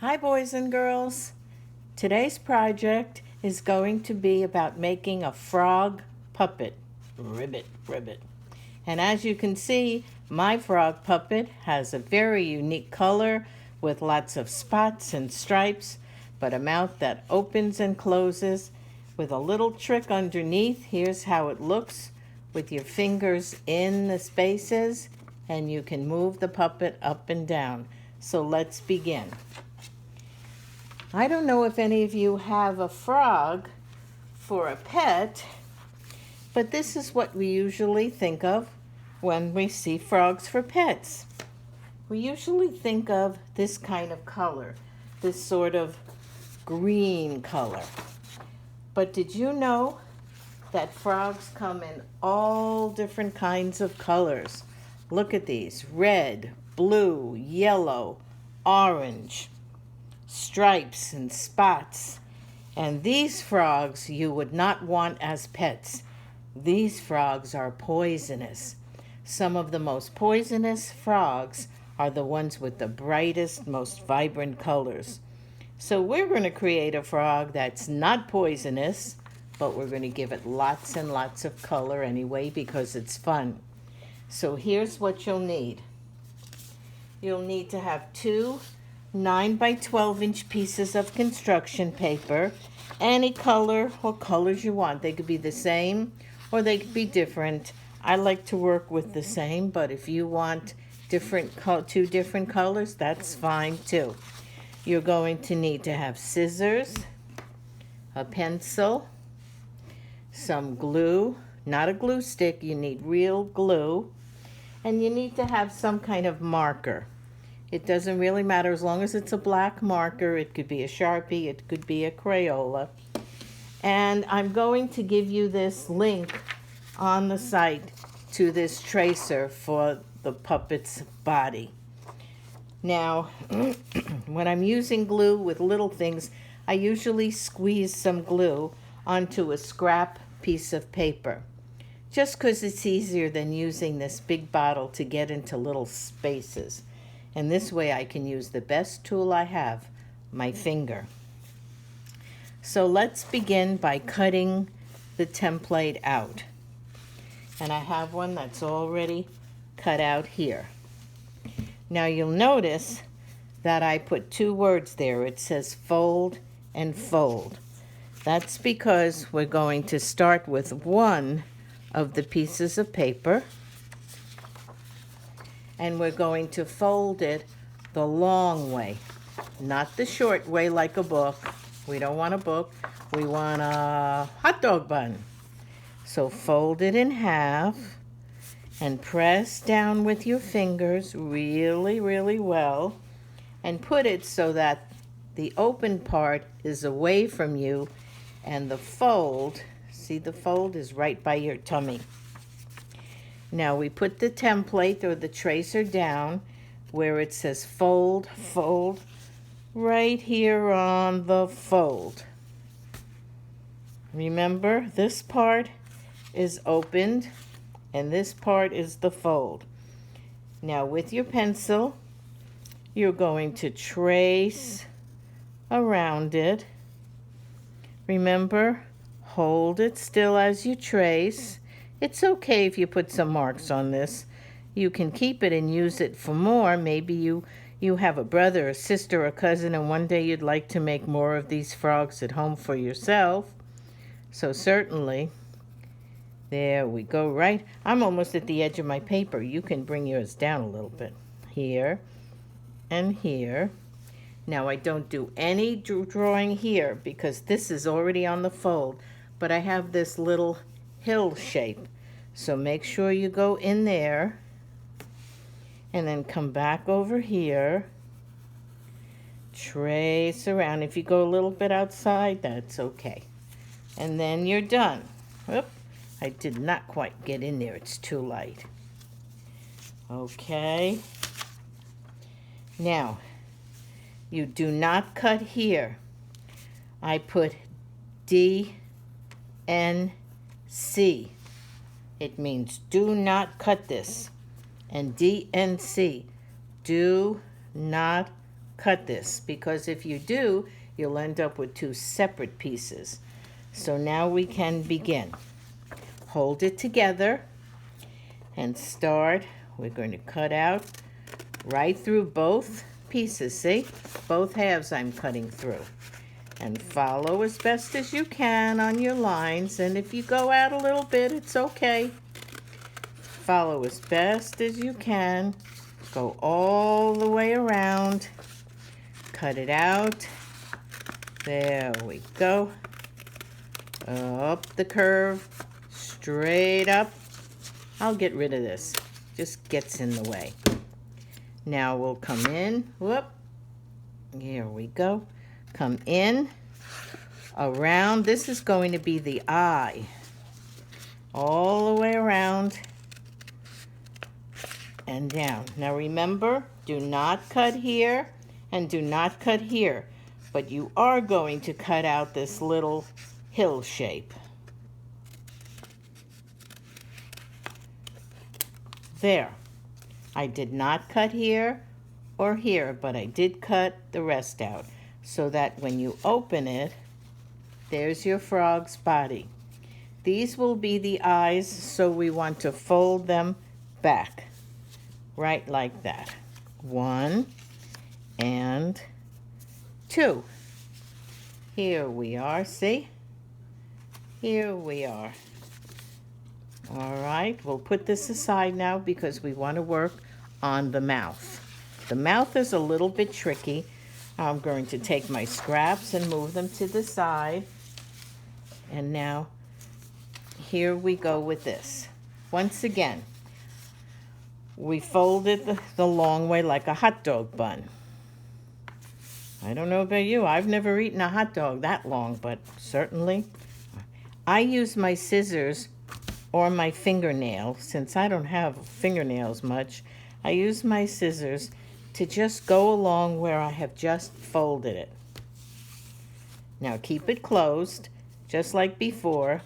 Hi boys and girls. Today's project is going to be about making a frog puppet. Ribbit, ribbit. And as you can see, my frog puppet has a very unique color with lots of spots and stripes, but a mouth that opens and closes with a little trick underneath. Here's how it looks with your fingers in the spaces, and you can move the puppet up and down. So let's begin. I don't know if any of you have a frog for a pet, but this is what we usually think of when we see frogs for pets. We usually think of this kind of color, this sort of green color. But did you know that frogs come in all different kinds of colors? Look at these: red, blue, yellow, orange, stripes and spots. And these frogs you would not want as pets. These frogs are poisonous. Some of the most poisonous frogs are the ones with the brightest, most vibrant colors. So we're going to create a frog that's not poisonous, but we're going to give it lots and lots of color anyway because it's fun. So here's what you'll need. You'll need to have two 9 by 12 inch pieces of construction paper, any color or colors you want. They could be the same or they could be different. I like to work with the same, but if you want two different colors, that's fine too. You're going to need to have scissors, a pencil, some glue, not a glue stick, you need real glue, and you need to have some kind of marker. It doesn't really matter as long as it's a black marker. It could be a Sharpie, it could be a Crayola. And I'm going to give you this link on the site to this tracer for the puppet's body. Now, when I'm using glue with little things, I usually squeeze some glue onto a scrap piece of paper, just because it's easier than using this big bottle to get into little spaces. And this way I can use the best tool I have, my finger. So let's begin by cutting the template out. And I have one that's already cut out here. Now you'll notice that I put two words there. It says fold and fold. That's because we're going to start with one of the pieces of paper, and we're going to fold it the long way, not the short way like a book. We don't want a book. We want a hot dog bun. So fold it in half and press down with your fingers really, really well, and put it so that the open part is away from you and the fold, see, the fold is right by your tummy. Now we put the template or the tracer down where it says fold, fold, right here on the fold. Remember, this part is opened and this part is the fold. Now with your pencil, you're going to trace around it. Remember, hold it still as you trace. It's okay if you put some marks on this. You can keep it and use it for more. Maybe you have a brother, a sister, a cousin, and one day you'd like to make more of these frogs at home for yourself. So certainly, there we go, right? I'm almost at the edge of my paper. You can bring yours down a little bit. Here and here. Now I don't do any drawing here because this is already on the fold, but I have this little hill shape. So make sure you go in there and then come back over here, trace around. If you go a little bit outside, that's okay. And then you're done. Oop, I did not quite get in there. It's too light. Okay. Now, you do not cut here. I put D, N, C. It means do not cut this. And DNC, do not cut this, because if you do, you'll end up with two separate pieces. So now we can begin. Hold it together and start. We're going to cut out right through both pieces. See? Both halves I'm cutting through. And follow as best as you can on your lines. And if you go out a little bit, it's okay. Follow as best as you can. Go all the way around. Cut it out. There we go. Up the curve. Straight up. I'll get rid of this. Just gets in the way. Now we'll come in. Whoop. Here we go. Come in. Around. This is going to be the eye. All the way around. And down. Now remember, do not cut here and do not cut here. But you are going to cut out this little hill shape. There. I did not cut here or here, but I did cut the rest out so that when you open it, there's your frog's body. These will be the eyes, so we want to fold them back, right like that. 1 and 2. Here we are, see? Here we are. All right, we'll put this aside now because we want to work on the mouth. The mouth is a little bit tricky. I'm going to take my scraps and move them to the side. And now, here we go with this. Once again, we fold it the long way like a hot dog bun. I don't know about you. I've never eaten a hot dog that long, but certainly. I use my scissors or my fingernail. Since I don't have fingernails much, I use my scissors to just go along where I have just folded it. Now keep it closed, just like before.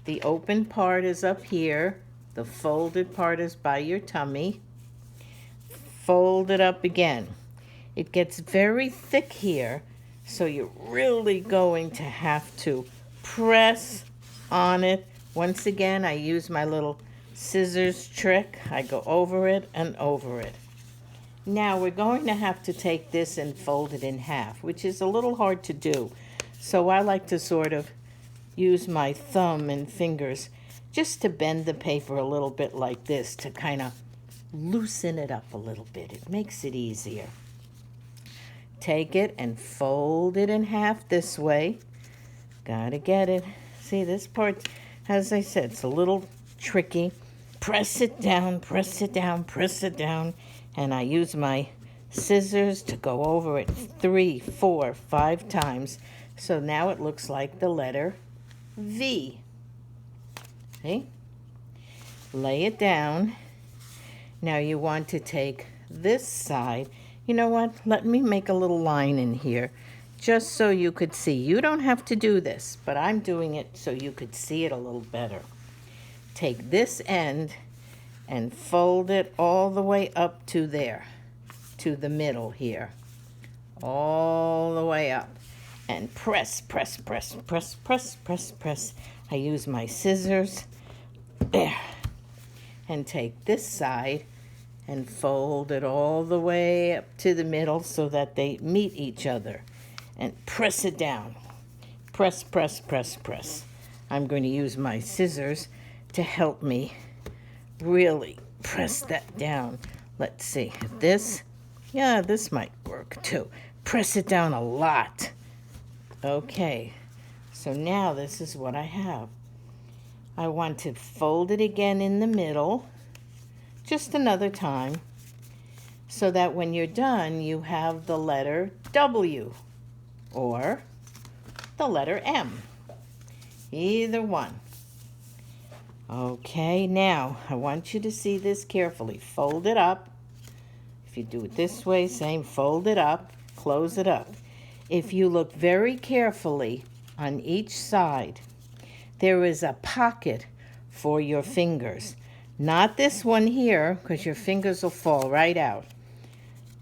The open part is up here. The folded part is by your tummy. Fold it up again. It gets very thick here, so you're really going to have to press on it. Once again, I use my little scissors trick. I go over it and over it. Now we're going to have to take this and fold it in half, which is a little hard to do. So I like to sort of use my thumb and fingers just to bend the paper a little bit like this to kind of loosen it up a little bit. It makes it easier. Take it and fold it in half this way. Gotta get it. See, this part, as I said, it's a little tricky. Press it down, press it down, press it down. And I use my scissors to go over it 3, 4, 5 times. So now it looks like the letter V. See? Lay it down. Now you want to take this side. You know what? Let me make a little line in here just so you could see. You don't have to do this, but I'm doing it so you could see it a little better. Take this end and fold it all the way up to there, to the middle here. All the way up. And press, press, press, press, press, press, press. I use my scissors. There. And take this side and fold it all the way up to the middle so that they meet each other. And press it down. Press, press, press, press. I'm going to use my scissors to help me really press that down. Let's see. This might work too. Press it down a lot. Okay. So now this is what I have. I want to fold it again in the middle, just another time, so that when you're done, you have the letter W or the letter M. Either one. Okay, now I want you to see this carefully. Fold it up. If you do it this way, same, fold it up, close it up. If you look very carefully on each side, there is a pocket for your fingers. Not this one here, because your fingers will fall right out.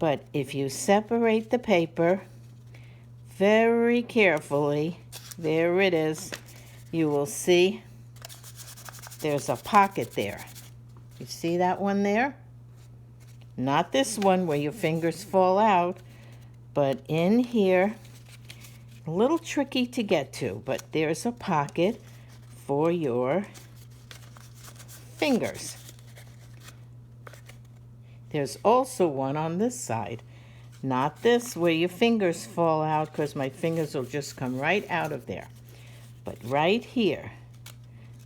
But if you separate the paper very carefully, there it is, you will see there's a pocket there. You see that one there? Not this one where your fingers fall out, but in here, a little tricky to get to, but there's a pocket for your fingers. There's also one on this side. Not this where your fingers fall out, because my fingers will just come right out of there. But right here,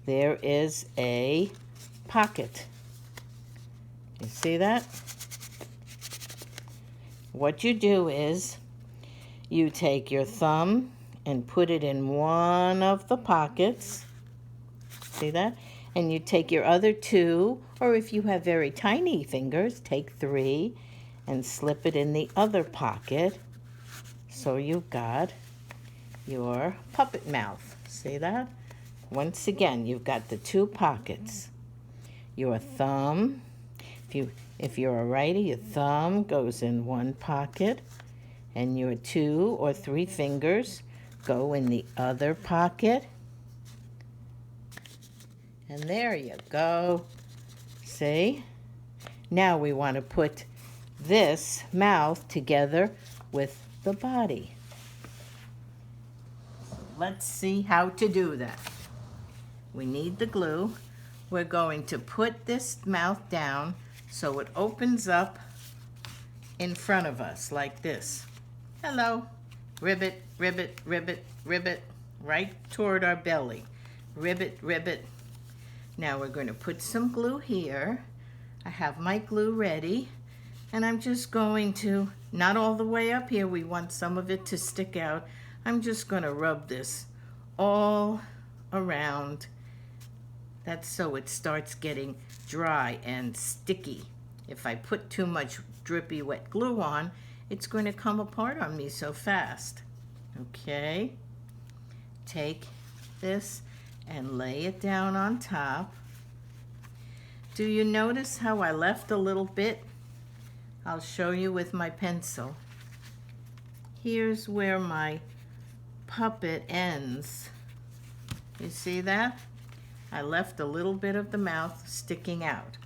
there is a pocket. You see that? What you do is you take your thumb and put it in one of the pockets. See that? And you take your other two, or if you have very tiny fingers, take 3 and slip it in the other pocket. So you've got your puppet mouth. See that? Once again, you've got the 2 pockets. Your thumb, if you're a righty, your thumb goes in one pocket, and your 2 or 3 fingers go in the other pocket. And there you go. See? Now we want to put this mouth together with the body. Let's see how to do that. We need the glue. We're going to put this mouth down so it opens up in front of us like this. Hello. Ribbit, ribbit, ribbit, ribbit, right toward our belly. Ribbit, ribbit. Now we're going to put some glue here. I have my glue ready, and I'm just going to, not all the way up here, we want some of it to stick out. I'm just going to rub this all around. That's so it starts getting dry and sticky. If I put too much drippy wet glue on, it's going to come apart on me so fast. Okay, take this and lay it down on top. Do you notice how I left a little bit? I'll show you with my pencil. Here's where my puppet ends. You see that? I left a little bit of the mouth sticking out.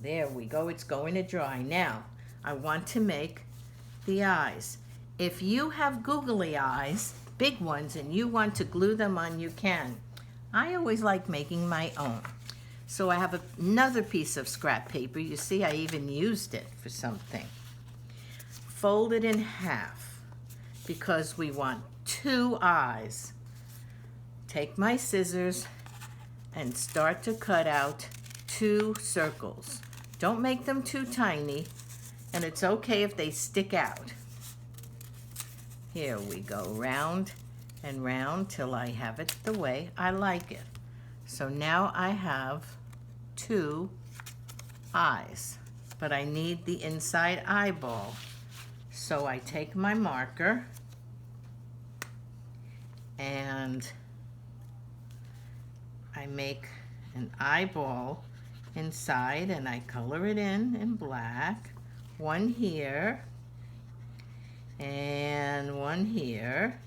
There we go, it's going to dry. Now, I want to make the eyes. If you have googly eyes, big ones, and you want to glue them on, you can. I always like making my own. So I have another piece of scrap paper. You see, I even used it for something. Fold it in half because we want 2 eyes. Take my scissors and start to cut out 2 circles. Don't make them too tiny, and it's okay if they stick out. Here we go, round and round till I have it the way I like it. So now I have 2 eyes, but I need the inside eyeball. So I take my marker and I make an eyeball inside, and I color it in black. One here and one here.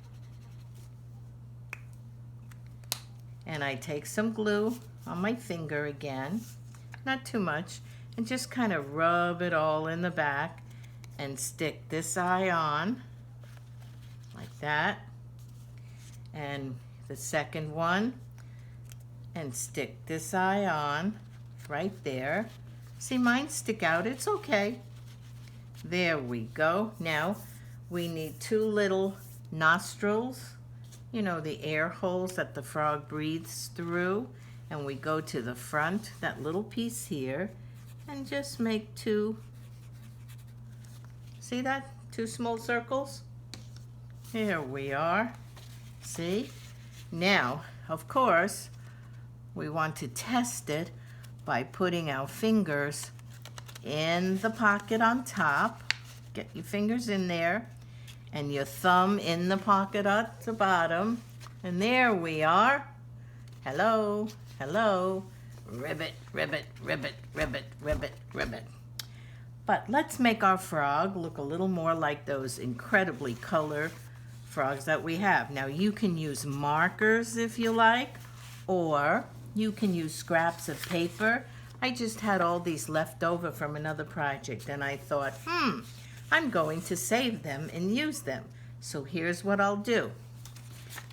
And I take some glue on my finger again, not too much, and just kind of rub it all in the back and stick this eye on like that, and the second one, and stick this eye on right there. See, mine stick out, it's okay. There we go. Now we need 2 little nostrils, you know, the air holes that the frog breathes through, and we go to the front, that little piece here, and just make 2, see that? 2 small circles. Here we are. See? Now, of course, we want to test it by putting our fingers in the pocket on top. Get your fingers in there, and your thumb in the pocket at the bottom. And there we are. Hello, hello. Ribbit, ribbit, ribbit, ribbit, ribbit, ribbit. But let's make our frog look a little more like those incredibly colored frogs that we have. Now you can use markers if you like, or you can use scraps of paper. I just had all these left over from another project and I thought, I'm going to save them and use them. So here's what I'll do.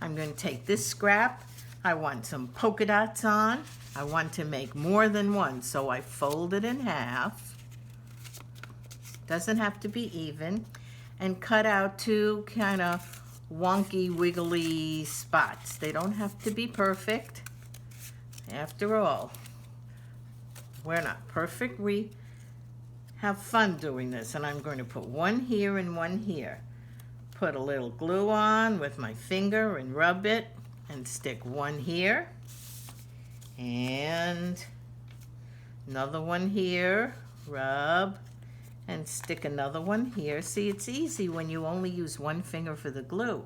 I'm going to take this scrap. I want some polka dots on. I want to make more than one, so I fold it in half. Doesn't have to be even. And cut out two kind of wonky, wiggly spots. They don't have to be perfect. After all, we're not perfect. We have fun doing this. And I'm going to put one here and one here. Put a little glue on with my finger and rub it and stick one here. And another one here. Rub. And stick another one here. See, it's easy when you only use one finger for the glue.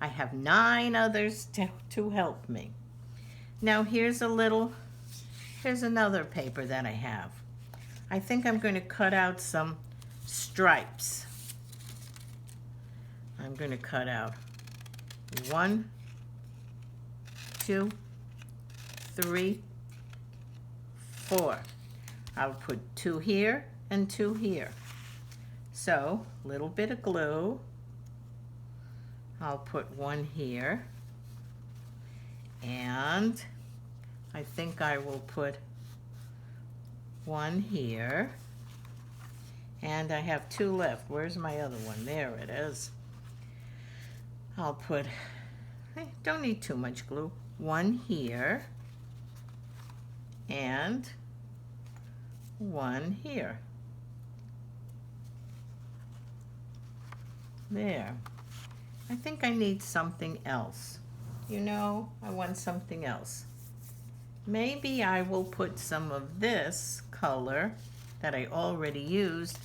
I have 9 others to help me. Now here's another paper that I have. I think I'm going to cut out some stripes. I'm going to cut out 1, 2, 3, 4. I'll put 2 here and 2 here. So, a little bit of glue. I'll put 1 here. And I think I will put 1 here. And I have 2 left. Where's my other one? There it is. I'll put, I don't need too much glue. 1 here. And 1 here. There. I think I need something else. You know, I want something else. Maybe I will put some of this color that I already used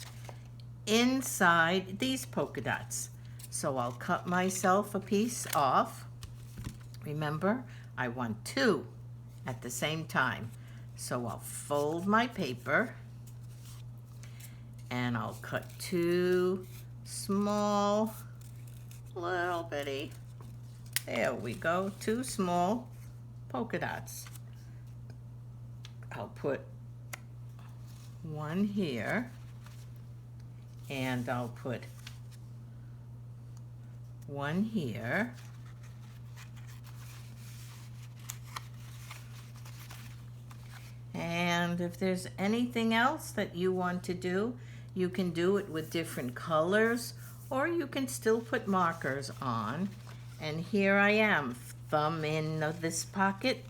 inside these polka dots. So I'll cut myself a piece off. Remember, I want 2 at the same time. So I'll fold my paper and I'll cut 2 small, little bitty, there we go, 2 small polka dots. I'll put 1 here and I'll put 1 here. And if there's anything else that you want to do, you can do it with different colors, or you can still put markers on. And here I am, thumb in this pocket,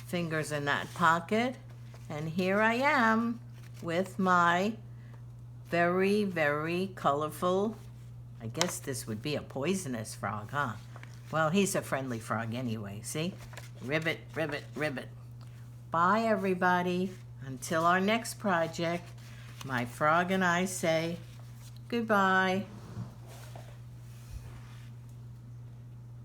fingers in that pocket, and here I am with my very, very colorful, I guess this would be a poisonous frog, huh? Well, he's a friendly frog anyway, see? Ribbit, ribbit, ribbit. Bye, everybody. Until our next project, my frog and I say goodbye.